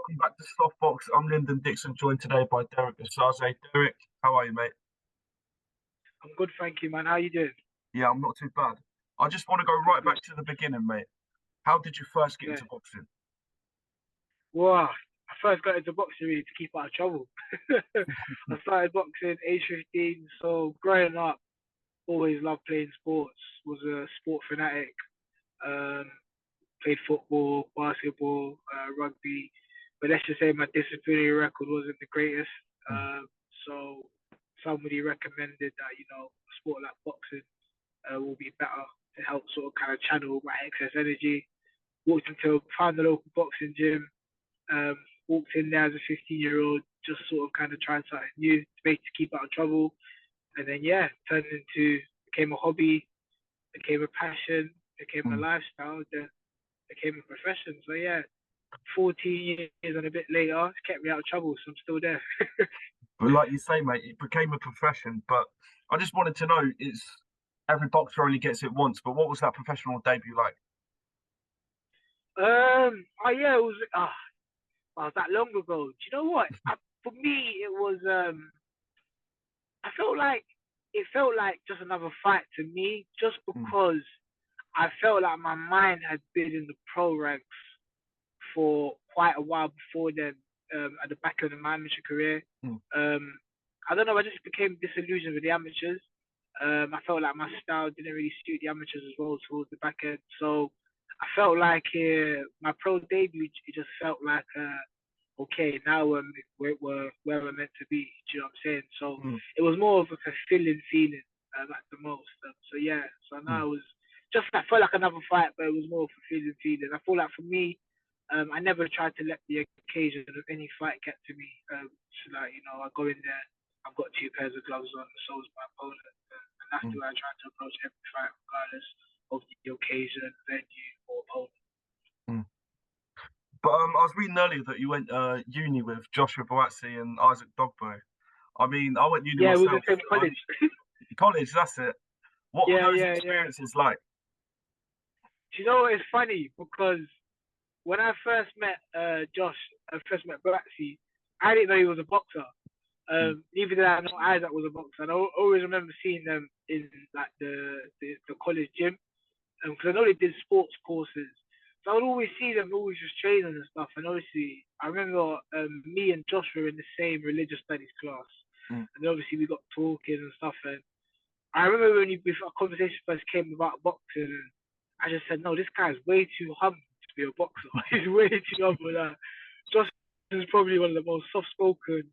welcome back to Softbox. I'm Lyndon Dixon, joined today by Derrick Osaze. Derrick, how are you, mate? I'm good, thank you, man. How you doing? Yeah, I'm not too bad. I just want to go Good, right good. back to the beginning, mate. How did you first get Yeah. into boxing? Wow. I first got into boxing really to keep out of trouble. I started boxing age 15, so growing up, always loved playing sports. Was a sport fanatic. Um, Played football, basketball, rugby. But let's just say my disciplinary record wasn't the greatest. Um, so somebody recommended that, a sport like boxing will be better to help sort of kind of channel my excess energy. Walked into, found the local boxing gym, um, walked in there as a 15-year-old, just sort of kind of trying something new to keep out of trouble. And then, yeah, became a hobby, became a passion, became a Mm. lifestyle, then became a profession. So, yeah, 14 years and a bit later, it's kept me out of trouble, so I'm still there. But like you say, mate, it became a profession. But I just wanted to know, it's every boxer only gets it once, but what was that professional debut like? Oh, yeah, was that long ago. Do you know what? For me, it was, I felt like it felt like just another fight to me, just Mm. because I felt like my mind had been in the pro ranks for quite a while before then, at the back end of my amateur career. Mm. I don't know, I just became disillusioned with the amateurs. I felt like my style didn't really suit the amateurs as well towards the back end. So I felt like my pro debut, it just felt like, okay, now we're where we're meant to be. Do you know what I'm saying? So Mm. it was more of a fulfilling feeling at the most. So yeah, so Mm. now it was just, I felt like another fight, but it was more of a fulfilling feeling. I feel like for me, I never tried to let the occasion of any fight get to me. So like, I go in there, I've got two pairs of gloves on, so is my opponent. And that's the Mm. way I try to approach every fight, regardless of the occasion, venue, or opponent. Mm. But I was reading earlier that you went uni with Joshua Boazzi and Isaac Dogbo. I mean, I went uni Yeah, it was the myself. same college. College, that's it. What were Yeah, those yeah, yeah. experiences like? Do you know, it's funny because when I first met Josh, I first met Bratsy, I didn't know he was a boxer. Mm. Neither did I know Isaac was a boxer. And I always remember seeing them in like the college gym, because I know they did sports courses. So I would always see them always just training and stuff. And obviously, I remember me and Josh were in the same religious studies class, Mm. and obviously we got talking and stuff. And I remember before a conversation first came about boxing, and I just said, no, this guy's way too humble to be a boxer. He's way too humble. Josh is probably one of the most soft-spoken,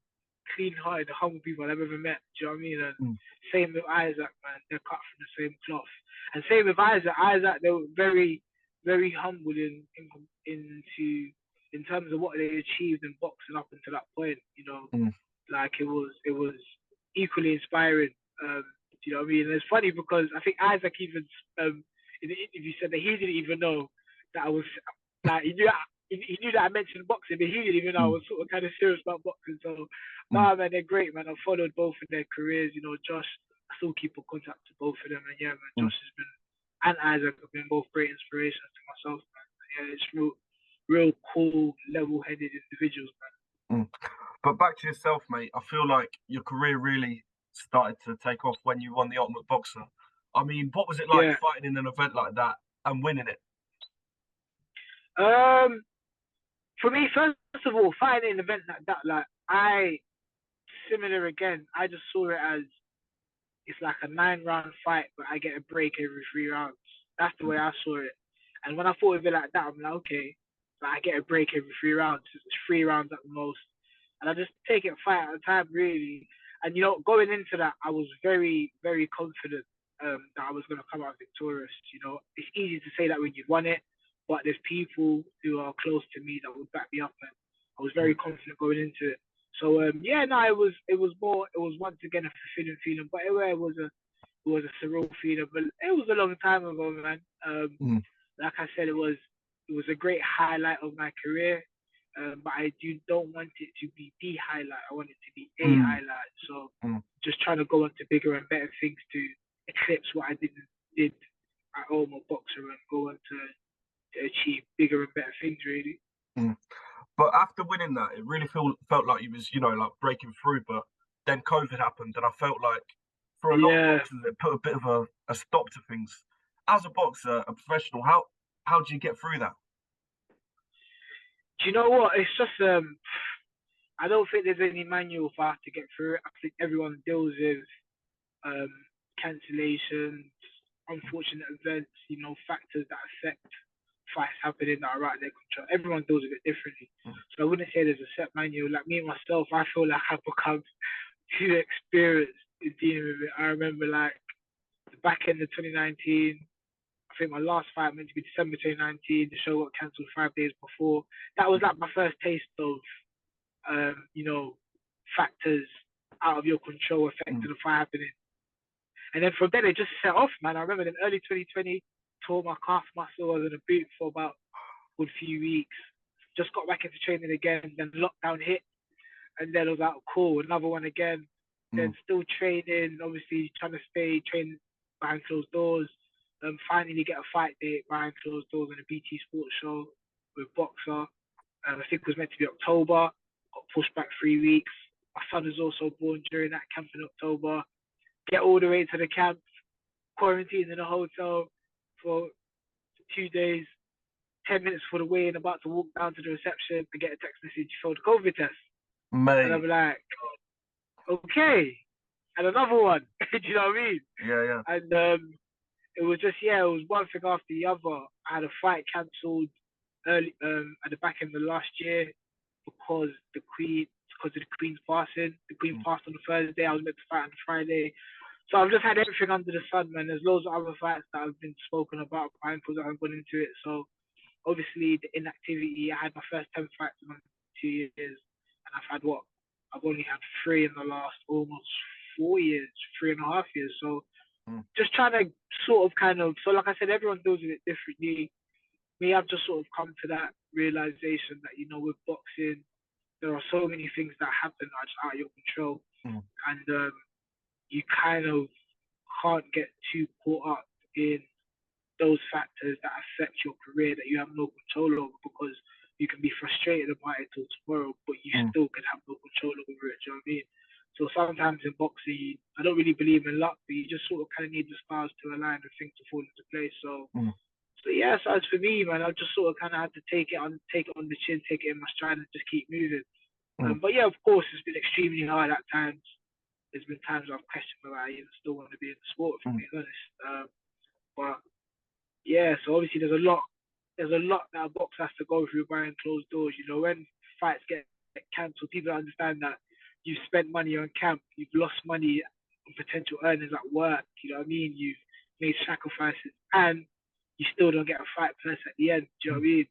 clean-hearted, humble people I've ever met. Do you know what I mean? And Mm. same with Isaac, man. They're cut from the same cloth. And same with Isaac. Isaac, they were very, very humble in terms of what they achieved in boxing up until that point. Mm. Like it was equally inspiring. Do you know what I mean? And it's funny because I think Isaac even in the interview said that he didn't even know that I was like he knew that I mentioned boxing, but he didn't even know I Mm. was sort of kind of serious about boxing. So, Mm. nah, man, they're great, man. I've followed both of their careers. Josh, I still keep in contact with both of them, and yeah, man, Mm. Josh has been and Isaac have been both great inspirations to myself, man. Yeah, it's real cool, level-headed individuals, Mm. But back to yourself, mate. I feel like your career really started to take off when you won the Ultimate Boxer. I mean, what was it like man. fighting in an event like that and winning it? Yeah. For me, first of all, fighting an event like that, like similar again. I just saw it as it's like a 9 round fight, but I get a break every 3 rounds. That's the way I saw it. And when I thought of it like that, I'm like, okay, like I get a break every 3 rounds. It's 3 rounds at the most, and I just take it fight at a time, really. And going into that, I was very, very confident that I was going to come out victorious. It's easy to say that when you've won it, but there's people who are close to me that would back me up, and I was very confident going into it. So yeah, no, it was once again a fulfilling feeling, but it was a surreal feeling. But it was a long time ago, man. Mm. Like I said, it was a great highlight of my career. But I don't want it to be the highlight. I want it to be a Mm. highlight. So Mm. just trying to go on to bigger and better things to eclipse what I did at home or boxer and go on to achieve bigger and better things, really. Mm. But after winning that, it really felt like he was, like breaking through. But then COVID happened, and I felt like for a lot of Yeah. boxers, it put a bit of a stop to things. As a boxer, a professional, how do you get through that? Do you know what? It's just I don't think there's any manual for how to get through it. I think everyone deals with um, cancellations, unfortunate events, factors that affect fights happening that are out of their control. Everyone deals with it differently. Mm, So I wouldn't say there's a set manual. Like me myself, I feel like I've become too experienced in dealing with it. I remember like the back end of 2019. I think my last fight meant to be December 2019. The show got cancelled 5 days before. That was like my first taste of, factors out of your control mm, affecting the fight happening. And then from then it just set off, man. I remember in early 2020, tore my calf muscle. I was in a boot for about a good few weeks. Just got back into training again. Then lockdown hit, and then I was like, cool, another one again. mm, Then still training, obviously trying to stay trained behind closed doors. Finally get a fight date behind closed doors on a BT Sports show with Boxer. I think it was meant to be October. Got pushed back 3 weeks. My son was also born during that camp in October. Get all the way to the camp, quarantined in a hotel for 2 days. 10 minutes for the weigh-in, about to walk down to the reception and get a text message, you failed the COVID test. And I'm mate. like, okay. And another one. Do you know what I mean? Yeah, yeah. And it was just, it was one thing after the other. I had a fight cancelled early at the back end of last year because of the Queen's passing. The Queen Mm, passed on the Thursday. I was meant to fight on the Friday. So I've just had everything under the sun, man. There's loads of other fights that have been spoken about, because I haven't gone into it. So obviously the inactivity. I had my first 10 fights in 2 years, and I've had what? I've only had three in the last almost 4 years, 3.5 years. So mm, just trying to sort of kind of, so like I said, everyone deals with it differently. Me, I've just sort of come to that realization that, with boxing, there are so many things that happen that are just out of your control. mm, And you kind of can't get too caught up in those factors that affect your career that you have no control over, because you can be frustrated about it till tomorrow, but you mm, still can have no control over it. Do you know what I mean? So sometimes in boxing, I don't really believe in luck, but you just sort of kind of need the stars to align and things to fall into place. mm, So yeah, so as for me, man, I just sort of kind of had to take it on the chin, take it in my stride, and just keep moving. mm, But yeah, of course, it's been extremely hard at times. There's been times I've questioned whether I even still want to be in the sport, if I'm mm. being honest. But yeah, so obviously there's a lot that a box has to go through behind closed doors. When fights get cancelled, people understand that you've spent money on camp, you've lost money on potential earnings at work. You know what I mean? You've made sacrifices, and you still don't get a fight plus at the end. Do you know what I mean?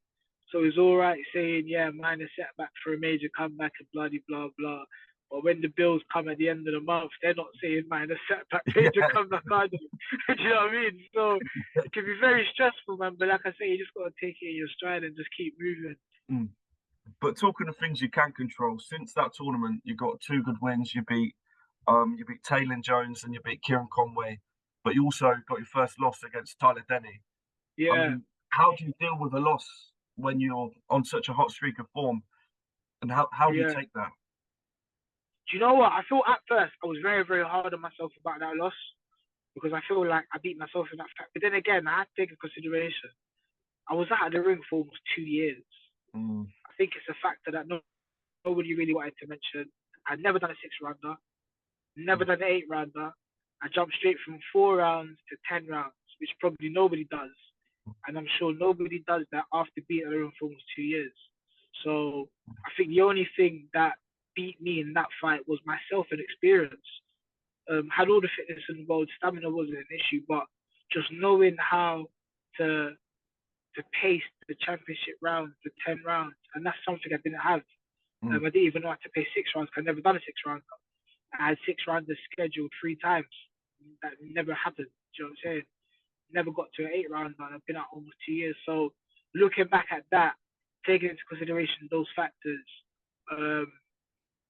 So it's all right saying, yeah, minor setback for a major comeback and bloody blah blah. But when the bills come at the end of the month, they're not saying minor setback, major Yeah. comeback either. Do you know what I mean? So it can be very stressful, man. But like I say, you just gotta take it in your stride and just keep moving. Mm. But talking of things you can control, since that tournament, you got two good wins. You beat Taylor Jones and you beat Kieran Conway, but you also got your first loss against Tyler Denny. I Yeah, mean, how do you deal with a loss when you're on such a hot streak of form, and how do you yeah. take that? Do you know what? I feel at first I was very, very hard on myself about that loss, because I feel like I beat myself in that fact. But then again, I had to take into consideration I was out of the ring for almost 2 years. Mm, I think it's a factor that nobody really wanted to mention. I'd never done a 6 rounder, never mm, done an 8 rounder. I jumped straight from 4 rounds to 10 rounds, which probably nobody does. And I'm sure nobody does that after being in the ring for almost 2 years. So I think the only thing that beat me in that fight was myself and experience. Had all the fitness involved, stamina wasn't an issue, but just knowing how to pace the championship rounds, the 10 rounds, and that's something I didn't have. I mm, didn't even know how to pace 6 rounds. I've never done a 6 round. I had 6 rounders scheduled 3 times. That never happened. Do you know what I'm saying? Never got to an 8 round, and I've been out almost 2 years. So looking back at that, taking into consideration those factors, um,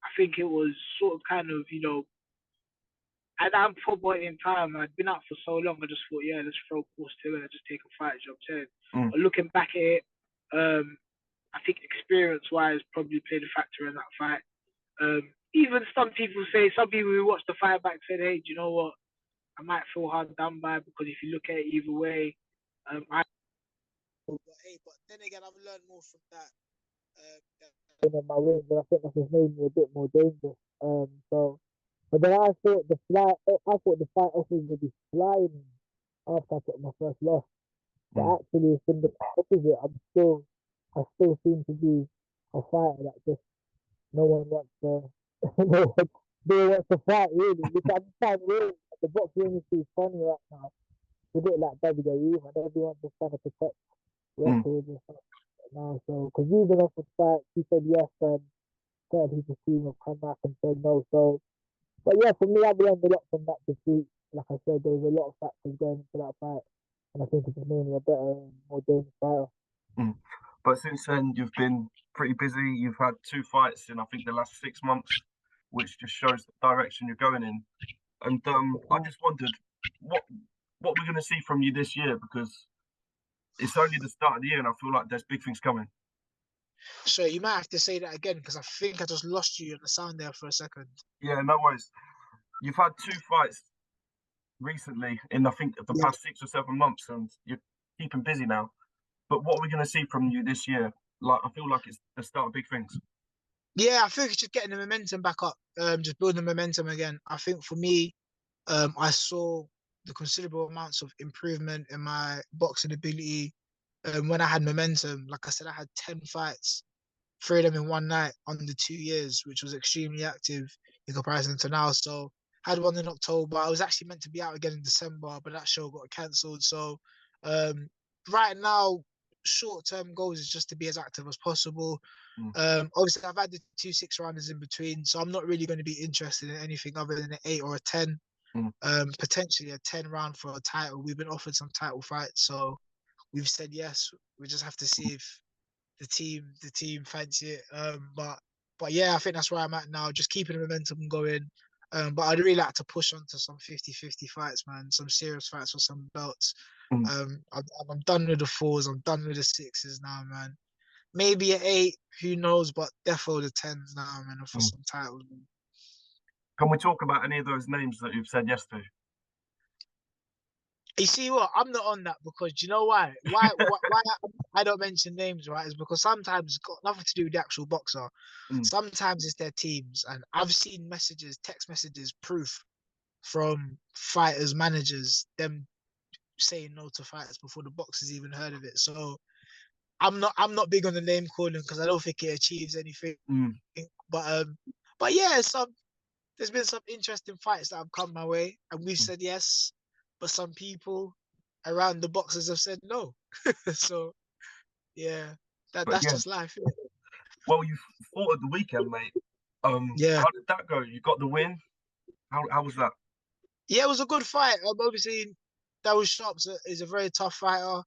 I think it was sort of kind of, at that point in time, I'd been out for so long, I just thought, let's throw course to it and just take a fight, you know what I'm saying? mm, But looking back at it, um, I think experience-wise probably played a factor in that fight. Even some people who watched the fight back said, hey, do you know what? I might feel hard done by because if you look at it either way, but then again, I've learned more from that. In my wins, and I think that's just made me a bit more dangerous. But then I thought the fight offers would be flying after I took my first loss. But actually, it's been the opposite. I still seem to be a fighter that just no one wants to, no one wants to fight really. Which I just find weird. The boxing industry is funny right now. It's a bit like WWE, and everyone's just trying to protect records and stuff now. So, because you've been offered fights, you said yes, and certain people seem have come back and said no. So, but yeah, for me, I've learned a lot from that defeat. Like I said, there was a lot of factors going into that fight, and I think it's made me a better, more dangerous fighter. But since then, you've been pretty busy. You've had 2 fights in, I think, the last 6 months, which just shows the direction you're going in. And I just wondered what we're going to see from you this year, because it's only the start of the year, and I feel like there's big things coming. So you might have to say that again because I think I just lost you on the sound there for a second. Yeah, no worries. You've had 2 fights recently in, I think, the past 6 or 7 months, and you're keeping busy now. But what are we going to see from you this year? Like, I feel like it's the start of big things. Yeah, I think it's just getting the momentum back up, just building momentum again. I think for me, I saw the considerable amounts of improvement in my boxing ability when I had momentum. Like I said, I had 10 fights, 3 of them in one night under 2 years, which was extremely active in comparison to now. So I had one in October. I was actually meant to be out again in December, but that show got cancelled. So right now, short-term goals is just to be as active as possible. Obviously, I've had the 2 6-rounders in between, so I'm not really going to be interested in anything other than an 8 or a 10. Potentially a 10 round for a title. We've been offered some title fights, so we've said yes. We just have to see if the team fancy it. But yeah, I think that's where I'm at now. Just keeping the momentum going. But I'd really like to push on to some 50-50 fights, man. Some serious fights for some belts. I'm done with the 4s. I'm done with the 6s now, man. Maybe an 8, who knows? But definitely the 10s now, man, for some titles. Can we talk about any of those names that you've said yes to? You see what? I'm not on that because you know why? Why I don't mention names, right? Is because sometimes it's got nothing to do with the actual boxer. Sometimes it's their teams, and I've seen messages, text messages, proof from fighters, managers, them saying no to fighters before the boxers even heard of it. So I'm not big on the name calling because I don't think it achieves anything. But yeah, there's been some interesting fights that have come my way, and we've said yes, but some people around the boxes have said no. So yeah, that's Yeah. just life, isn't it? Well, you fought at the weekend, mate. Yeah. How did that go? You got the win. How was that? Yeah, it was a good fight. Obviously, Darryl Sharps is a very tough fighter.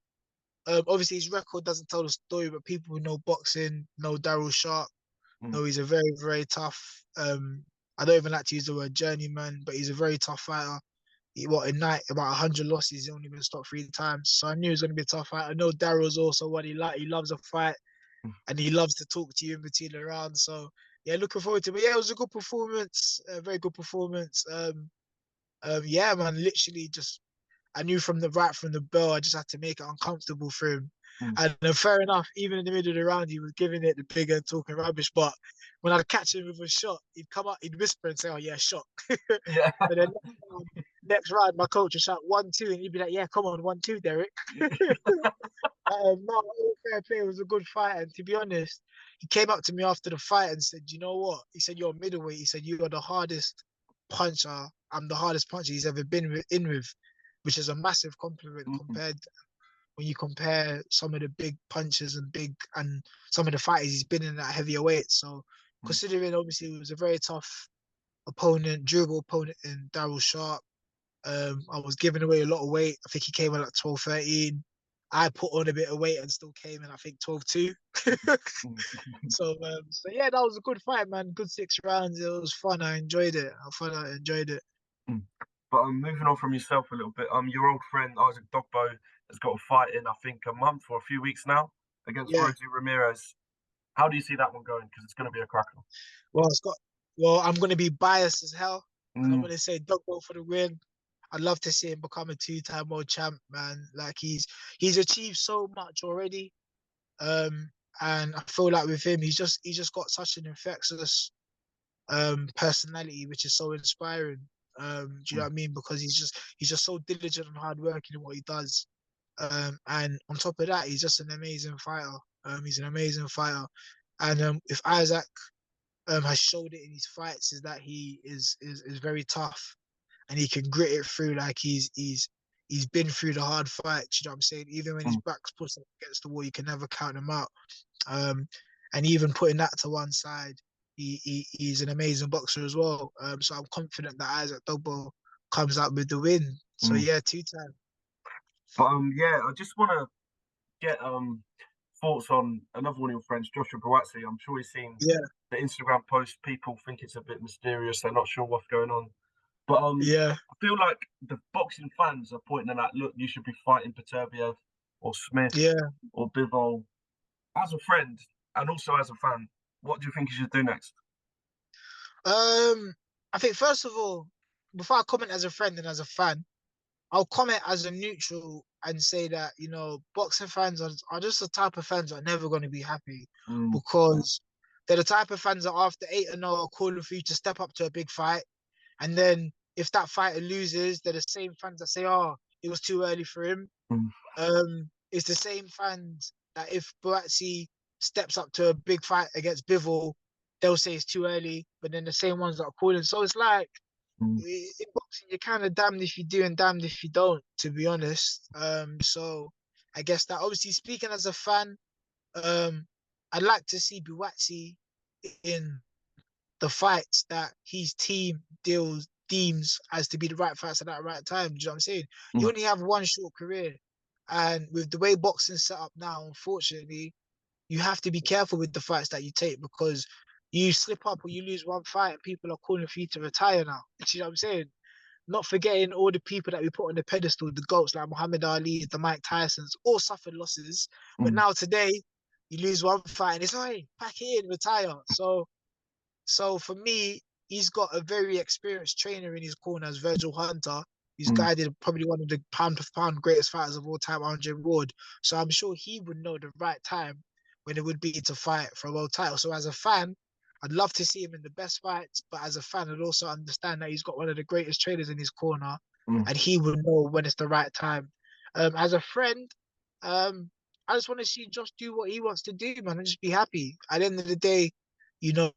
Obviously, his record doesn't tell the story, but people who know boxing know Darryl Sharp. No, he's a very, very tough. I don't even like to use the word journeyman, but he's a very tough fighter. In night about 100 losses, he's only been stopped 3 times. So I knew it was going to be a tough fight. I know Darryl's also what he like. He loves a fight, and he loves to talk to you in between the rounds. So yeah, looking forward to it. But yeah, it was a good performance, a very good performance. Yeah, man, literally just I knew from the bell, I just had to make it uncomfortable for him. And fair enough, even in the middle of the round, he was giving it the big and talking rubbish. But when I'd catch him with a shot, he'd come up, he'd whisper and say, "Oh yeah, shot." Yeah. But then next round, my coach would shout 1-2, and he'd be like, "Yeah, come on, 1-2, Derrick." No, fair play. It was a good fight, and to be honest, he came up to me after the fight and said, "You know what?" He said, "You're middleweight." He said, "You are the hardest puncher. I'm the hardest puncher he's ever been in with," which is a massive compliment compared when you compare some of the big punches and some of the fighters he's been in at heavier weight. So considering obviously it was a very tough opponent, durable opponent in Darryl Sharp. I was giving away a lot of weight. I think he came in at 12, 13. I put on a bit of weight and still came in, I think, 12-2. So yeah, that was a good fight, man. Good 6 rounds. It was fun. I enjoyed it. I enjoyed it. But moving on from yourself a little bit, your old friend Isaac Dogbo has got a fight in, I think, a month or a few weeks now against Rosie Ramirez. How do you see that one going? Because it's going to be a cracker. Well, it's got. Well, I'm gonna be biased as hell, and I'm Mm, gonna say Dogbo for the win. I'd love to see him become a two-time world champ, man. Like he's achieved so much already. Um, and I feel like with him, he's just got such an infectious personality, which is so inspiring. Do you know mm, what I mean? Because he's just so diligent and hardworking in what he does. And on top of that, he's just an amazing fighter. He's an amazing fighter. And if Isaac has showed it in his fights, is that he is very tough and he can grit it through. Like he's been through the hard fights. You know what I'm saying? Even when his mm. back's pushed up against the wall, you can never count him out. And even putting that to one side, he's an amazing boxer as well. So I'm confident that Isaac Dogbo comes out with the win. So Mm. yeah, two time. But yeah, I just want to get thoughts on another one of your friends, Joshua Buatsi. I'm sure he's seen Yeah, the Instagram post. People think it's a bit mysterious. They're not sure what's going on. But yeah, I feel like the boxing fans are pointing at, look, you should be fighting Peterbiev or Smith yeah. or Bivol. As a friend and also as a fan, what do you think you should do next? Um, I think first of all, before I comment as a friend and as a fan, I'll comment as a neutral and say that boxing fans are just the type of fans that are never going to be happy Mm, because they're the type of fans that after 8-0 are calling for you to step up to a big fight, and then if that fighter loses, they're the same fans that say, "Oh, it was too early for him." mm, It's the same fans that if Buatsi steps up to a big fight against Bivol, they'll say it's too early, but then the same ones that are calling. So it's like mm, in boxing, you're kind of damned if you do and damned if you don't, to be honest. So I guess that obviously speaking as a fan, um, I'd like to see Buatsi in the fights that his team deems as to be the right fights at that right time. Do you know what I'm saying? You mm, only have one short career, and with the way boxing's set up now, unfortunately, you have to be careful with the fights that you take because you slip up or you lose one fight, and people are calling for you to retire now. Do you know what I'm saying? Not forgetting all the people that we put on the pedestal, the GOATs like Muhammad Ali, the Mike Tysons, all suffered losses. But mm, now today, you lose one fight and it's, hey, pack it in, retire. So for me, he's got a very experienced trainer in his corner as Virgil Hunter. He's mm, guided probably one of the pound for pound greatest fighters of all time, Andre Ward. So I'm sure he would know the right time when it would be to fight for a world title. So as a fan, I'd love to see him in the best fights, but as a fan, I'd also understand that he's got one of the greatest trainers in his corner, mm, and he would know when it's the right time. As a friend, um, I just want to see Josh do what he wants to do, man, and just be happy. At the end of the day, you know,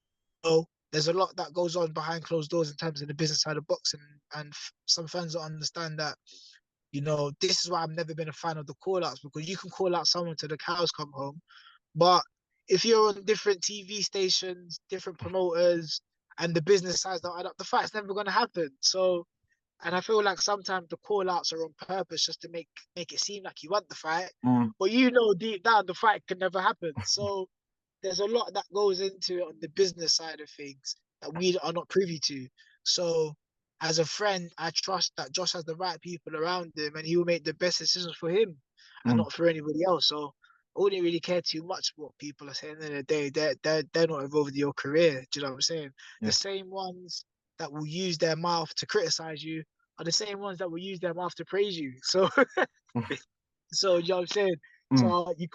there's a lot that goes on behind closed doors in terms of the business side of boxing, and some fans don't understand that. This is why I've never been a fan of the call outs because you can call out someone till the cows come home, but if you're on different TV stations, different promoters, and the business sides don't add up, the fight's never going to happen. So, and I feel like sometimes the call outs are on purpose just to make it seem like you want the fight, mm, but deep down the fight can never happen. So there's a lot that goes into it on the business side of things that we are not privy to. So, as a friend, I trust that Josh has the right people around him and he will make the best decisions for him and mm, not for anybody else. So, I wouldn't really care too much what people are saying. At the end of the day, they're not involved in your career. Do you know what I'm saying? yeah. The same ones that will use their mouth to criticize you are the same ones that will use their mouth to praise you. So, you know what I'm saying? Mm, So you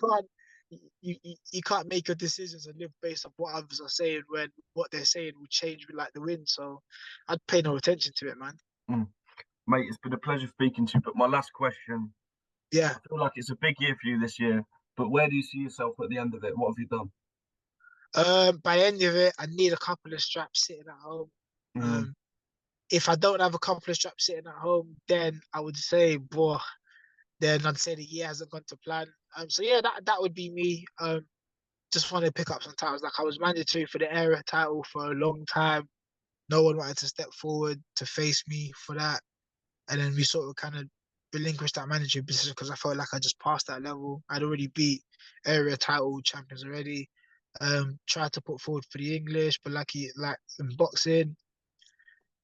can't make your decisions and live based on what others are saying when what they're saying will change with like the wind. So I'd pay no attention to it, man. mm. Mate, it's been a pleasure speaking to you. But my last question, Yeah. I feel like it's a big year for you this year, but where do you see yourself at the end of it? What have you done? By the end of it, I need a couple of straps sitting at home. Mm, Um, if I don't have a couple of straps sitting at home, then I would say, boy, then I'd say the year hasn't gone to plan. So yeah, that would be me. Just want to pick up some titles. Like I was mandatory for the area title for a long time. No one wanted to step forward to face me for that. And then we sort of kind of relinquished that managing position because I felt like I just passed that level. I'd already beat area title champions already. Tried to put forward for the English, but like in boxing,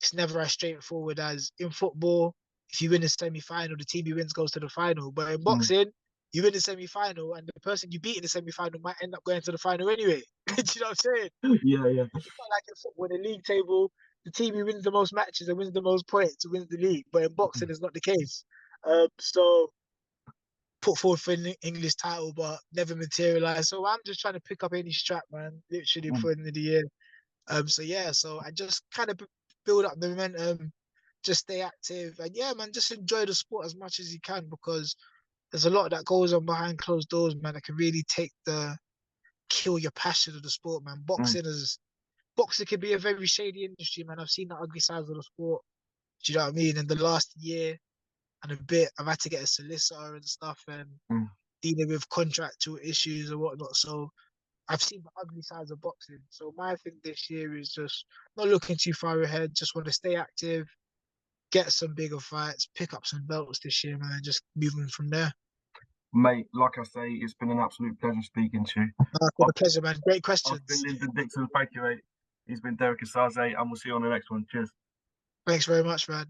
it's never as straightforward as in football. If you win the semi final, the team you wins goes to the final. But in mm, boxing, you win the semi-final, and the person you beat in the semi-final might end up going to the final anyway. Do you know what I'm saying? Yeah, yeah. It's not like in football, the league table, the team who wins the most matches and wins the most points wins the league. But in boxing, it's not the case. So put forward for an English title, but never materialized. So I'm just trying to pick up any strap, man. Literally Mm. for the end of the year. So I just kind of build up the momentum, just stay active, and yeah, man, just enjoy the sport as much as you can, because there's a lot that goes on behind closed doors, man. That can really kill your passion of the sport, man. Mm. Boxing can be a very shady industry, man. I've seen the ugly sides of the sport. Do you know what I mean? In the last year and a bit, I've had to get a solicitor and stuff, and Mm. dealing with contractual issues and whatnot. So I've seen the ugly sides of boxing. So my thing this year is just not looking too far ahead. Just want to stay active, get some bigger fights, pick up some belts this year, man, and just moving from there. Mate, like I say, it's been an absolute pleasure speaking to you. It's been a pleasure, man. Great I've questions. been Lyndon Dixon. Thank you, mate. He's been Derrick Osaze, and we'll see you on the next one. Cheers. Thanks very much, man.